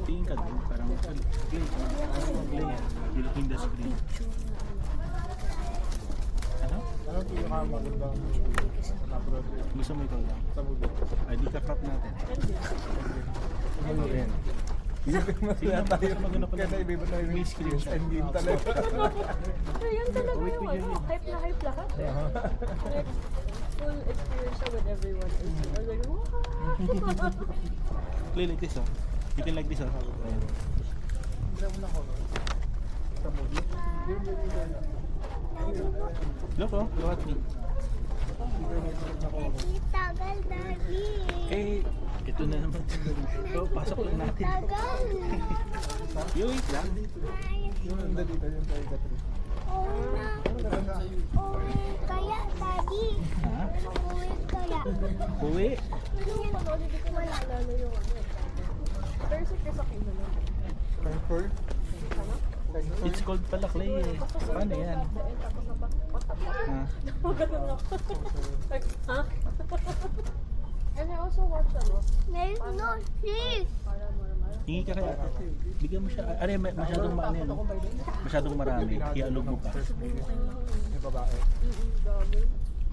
Tingin ka din, parang play. Philippine industry. Ano? Anong pinakamagandang na-upload Gusto mo ikaw lang? sa movie? Ay, di ka crop natin. Ano rin? Masaya tayo. Maganda pala. Kaya iba tayo May screen and game talaga. Pero yan talaga yung ano, hype na hype lahat eh. Like, full experience siya with everyone. I was like, wow! Play like this, oh. You can like this, oh. Ayan. Alam mo na ko, sa movie? Look, oh. Look at me. Tagal, Daddy. Eh, ito na naman. So, pasok lang natin. Tagal. You wait lang. Yung nandito yung Tiger Tree. Oo na. Uwi kaya, Daddy. Ha? Uwi kaya. Uwi. Panood, hindi ko naalala yung ano. Pero si Chris Aquino na lang. Conquer? It's called pala clay, eh. Paano yan? Tapos napatapak. Ha? Ganun ako. Like, ha? And I also watch ano, Meron no fish. Paranormal. Hingi ka kaya. Bigyan mo siya. Ano yan, masyadong maano yan. Masyadong marami. Ialog mo pa. Yung babae. Dami.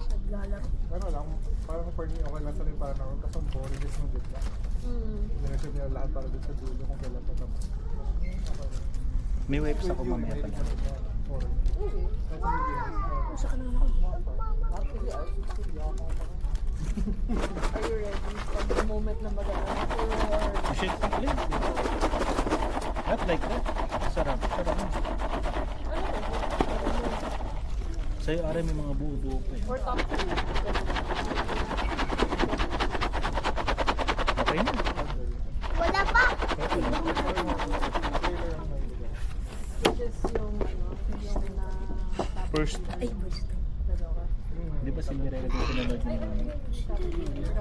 Naglalaro. Pero lang, parang for me, okay lang sa rin parang kasi ang boring is mo bigla. Dinesyon nila lahat para dun sa dulo kung kailan pa tapos. May webs ako mamaya pa na. Gusto ka na ako. Are you ready for the moment na mag-ano? Shake pa clay. Not like that. Sarap. Sarap. Ano to? Sa'yo, Are, may mga buo-buo pa eh. Or top 3? Okay na. Wala pa. Which is yung ano, yung na... First. Ay, dalawa. Di ba Cinderella yung pinanood niyo namin?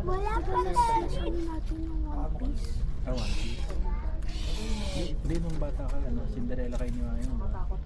Wala pa, Daddy. Natin yung One Piece. Ah, One Piece. Hindi, nung bata ka, ano, Cinderella kayo niyo ngayon. Matakot na.